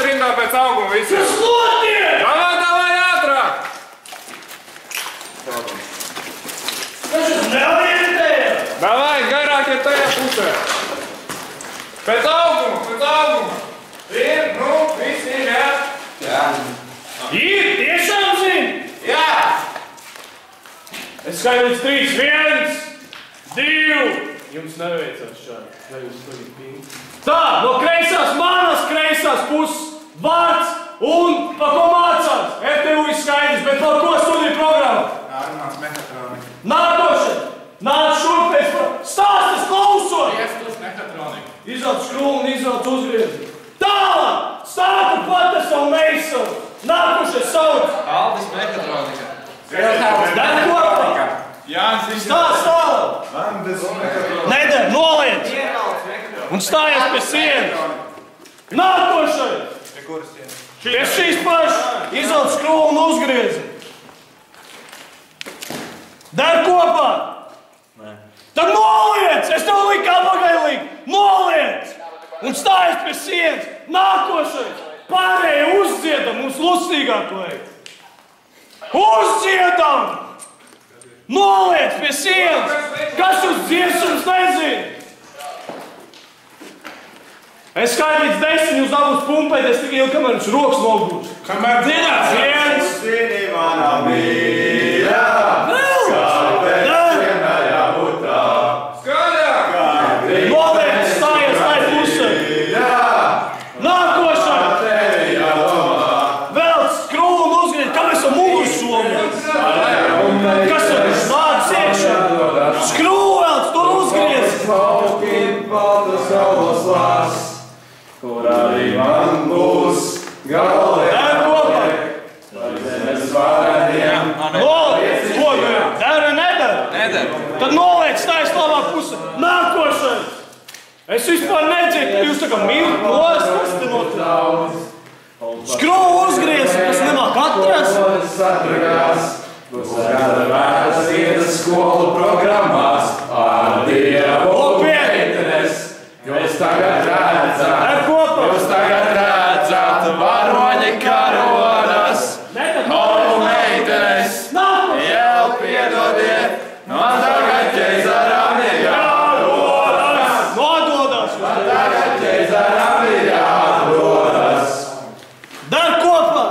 rindā pēc auguma visiem. Kas notiek? Davai, ātrāk! Kas jūs neorientējat? Davai, garāk ir tajā pusē. Pēc auguma. Ir, visi ir, jā? Jā. Ir, tiešām zini? Jā! Es skaitu līdz 3, 1, 2. Jums neveicās šādi. Vai jūs tagad pīni? Tā, no kreisās, manas kreisās puses, vārds un pa ko mācās. FTU ir skaidrs, bet par ko studiju programma? Ārmāns mehatronika. Nākošais! Nāc šurp pēc par... Stāstas klausot! Iestus mehatronika. Izrauc skrūmu un izrauc uzgriezi. Tālāk! Stātu pata savu meisaru! Nākošais sauc! Aldis mehatronika. Dar kopā! Jānis Stāst tālāk! Vandis mehatronika. Neder, noliec! Un stājies pie sienas! Nākošais! Pie kuras sienas? Pie šīs pašas! Izrauc skrūmu un uzgriezi! Dar kopā! Nē. Tad noliec! Es tev liku apakaļ! Noliec! Un stājies pie sienas! Nākošais! Pārējie uzdziedam! Mums lustīgāk vajag! Uzdziedam! Noliec pie sienas! Kas jūs dziesums nezina? Es skaitu līdz 10, jūs dabūs pumpēties tik ilgi, kamēr viņš rokas nogūs. Kamēr dziedās! 1! Zini manā mīļā, Kāpēc vienmēr jābūt tā. Skaļāk! Noliec, stājies tai pusē! Nākošā! Vēl skrūmu un uzgriezt, kā mēs ar mugursomu! Kas ir vārds iekšā? Skrūvelts, tur uzgriezt! Kur arī man būs galvē. Dēr kopā! Noliec! Ko dēr? Dēr vai nedēr? Neder! Tad noliec, stājies labā pusē! Nākošais! Es vispār nedzirdu, ka jūs tā kā mīlat nos, kas te notiek? Skrūvu uzgriezt, kas nemāk atrast! Būs gada vērtas ietas skolu programmās ar Dievu meitenes. Jūs tagad redzat, Dēr kopā! varoņi karonas. O meitenes, Nākošais! jau piedodiet, no tagad ķeizaram ir jādodas. Nododas! Tagad ķeizaram ir jādodas. Dēr kopā!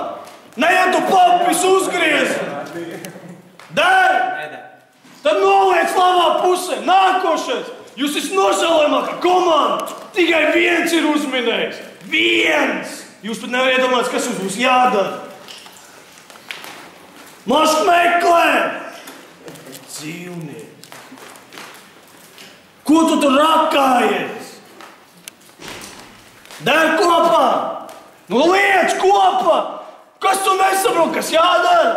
Neiet tu papis uzgriezt! Dēr! Tad noliec labā pusē! Nākošais! Jūs esat nožēlojamākā komanda! Tikai viens ir uzminējis! Viens! Jūs pat nevar iedomāties, kas jums būs jādara! Mašk meklē! Dzīvnieks! Ko tu tur rakājies? Dēr kopā! Nu liec kopā! Kas tu nesaprot, kas jādara?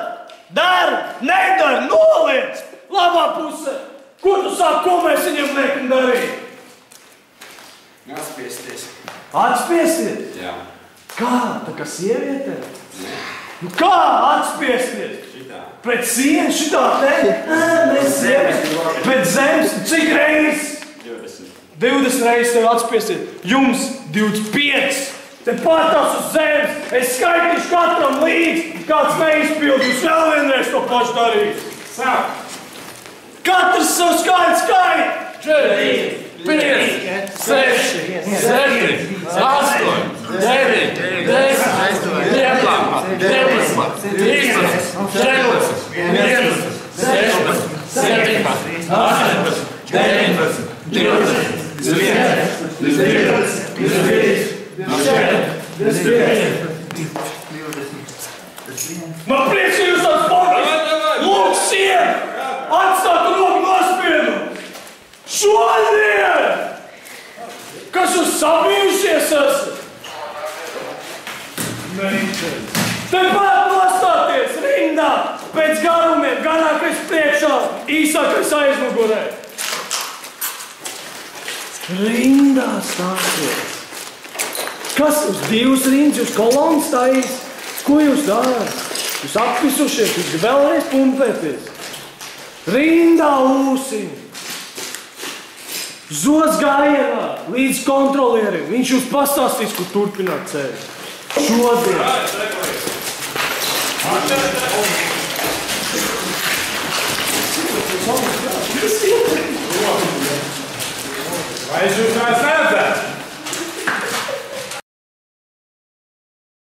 Dēr! Nedara! Noliec! Labā pusē! Ko tu sāki, ko mēs viņam liekam darīt? Atspiesties. Atspiesties? Jā. Kā? Tā kā sieviete? Nu kā atspiesties? Šitā. Pret sienu šitā te? Mēs sievieti. Pret zemes. Cik reizes? 20 reizes tev atspiesties. Jums 25. Te patās uz zemes. Es skaitīšu katram līdz. Kāds neizpild. Jūs vēl vienreiz to pašu darīt. Sāk. Katrs savu skaitu skait! 4, 5, 6, 7, 8, 9, 10, 11, 12, 13, 14, 15, 16, 17, 18, 19, 20, Man prieks, ka jūs tāds sportis! Lūk, sienu! Atstāt roku nospiedu! Šodien! Kas jūs sabijušies esat? Tepat nostāties rindā! Pēc garumiem, garākais priekšā, īsākais aizmugurē! Rindā stāties! Kas uz divas rindas, jūs kolonas stājas? Ko jūs darāt? Jūs apvisušies, jūs vēlreiz pumpēties. Rindā ūsiņi. Zods gājienā līdz kontrolierim. Viņš jūs pastāstīs, kur turpināt ceļu. Šodien. Vai, Ju!